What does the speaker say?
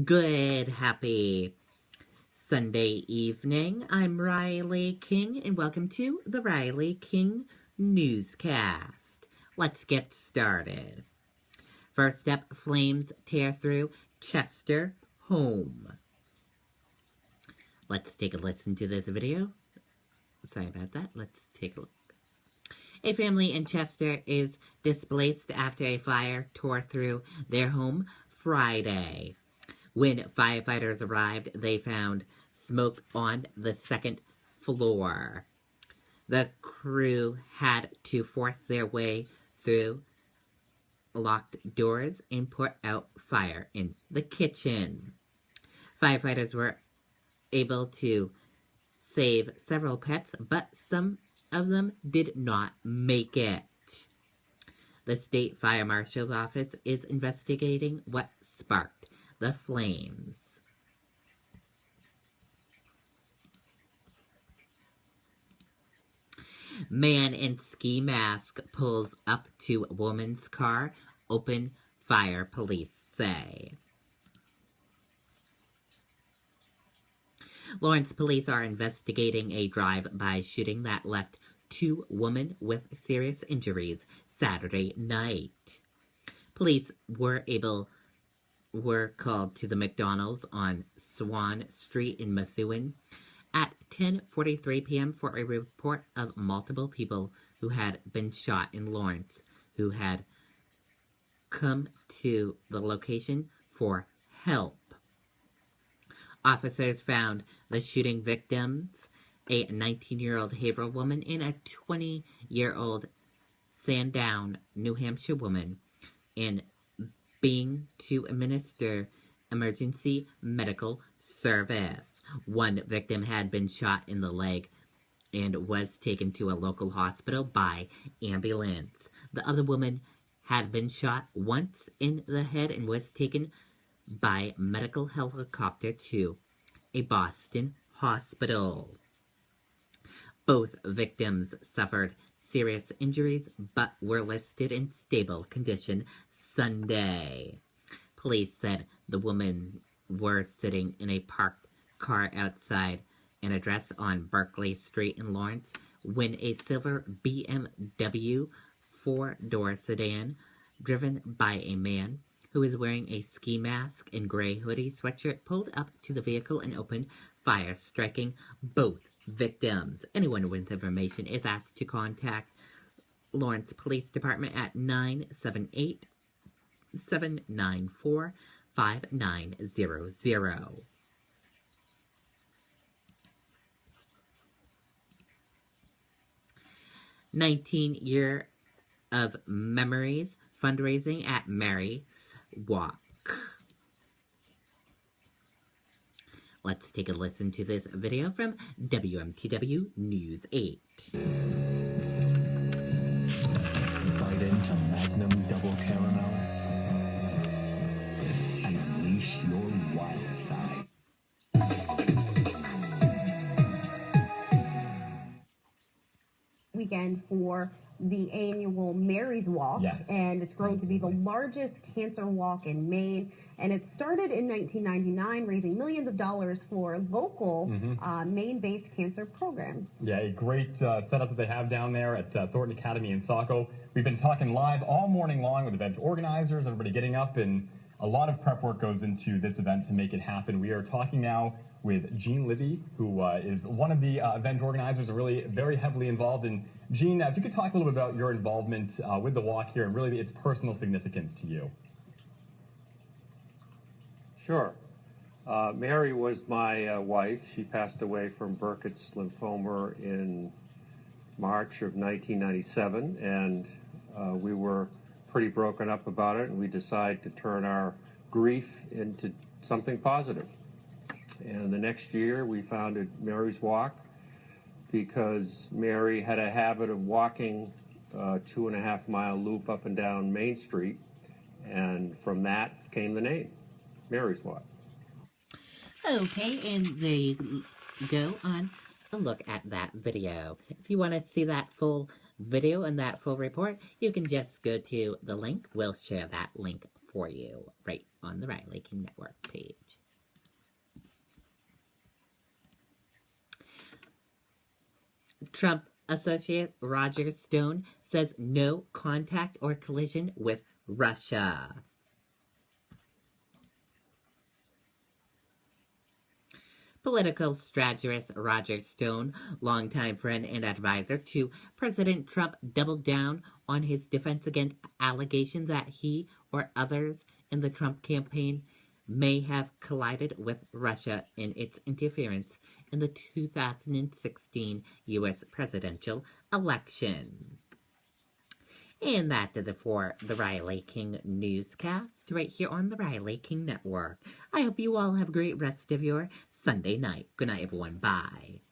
Good, happy Sunday evening. I'm Riley King, and welcome to the Riley King Newscast. Let's get started. First up, flames tear through Chester home. Let's take a listen to this video. Sorry about that. Let's take a look. A family in Chester is displaced after a fire tore through their home Friday. When firefighters arrived, they found smoke on the second floor. The crew had to force their way through locked doors and put out fire in the kitchen. Firefighters were able to save several pets, but some of them did not make it. The state fire marshal's office is investigating what sparked the flames. Man in ski mask pulls up to woman's car. Open fire, police say. Lawrence police are investigating a drive-by shooting that left 2 women with serious injuries Saturday night. Police were called to the McDonald's on Swan Street in Methuen at 10:43 p.m. for a report of multiple people who had been shot in Lawrence, who had come to the location for help. Officers found the shooting victims, a 19-year-old Haverhill woman and a 20-year-old Sandown, New Hampshire woman, and being to administer emergency medical service. One victim had been shot in the leg and was taken to a local hospital by ambulance. The other woman had been shot once in the head and was taken by medical helicopter to a Boston hospital. Both victims suffered serious injuries but were listed in stable condition Sunday. Police said the women were sitting in a parked car outside an address on Berkeley Street in Lawrence when a silver BMW 4-door sedan driven by a man who was wearing a ski mask and gray hoodie sweatshirt pulled up to the vehicle and opened fire, striking both victims. Anyone with information is asked to contact Lawrence Police Department at 978-794-5900. "19-year of memories fundraising at Mary Walk." Let's take a listen to this video from WMTW News 8. Bite into Magnum Double Caramel and unleash your wild side. Weekend for the annual Mary's Walk, yes, and it's grown to be the largest cancer walk in Maine. And it started in 1999, raising millions of dollars for local Maine-based cancer programs. Yeah, a great setup that they have down there at Thornton Academy in Saco. We've been talking live all morning long with event organizers, everybody getting up, and a lot of prep work goes into this event to make it happen. We are talking now with Jean Libby, who is one of the event organizers and really very heavily involved in. Jean, if you could talk a little bit about your involvement with the walk here and really its personal significance to you. Sure. Mary was my wife. She passed away from Burkitt's lymphoma in March of 1997, and we were pretty broken up about it, and we decided to turn our grief into something positive. And the next year we founded Mary's Walk because Mary had a habit of walking a 2.5-mile loop up and down Main Street, and from that came the name, Mary's Walk. Okay, and there you go on a look at that video. If you want to see that full video and that full report, you can just go to the link. We'll share that link for you right on the Riley King Network page. Trump associate Roger Stone says no contact or collision with Russia. Political strategist Roger Stone, longtime friend and advisor to President Trump, doubled down on his defense against allegations that he or others in the Trump campaign may have collided with Russia in its interference in the 2016 U.S. presidential election. And that did it for the Riley King Newscast right here on the Riley King Network. I hope you all have a great rest of your Sunday night. Good night, everyone. Bye.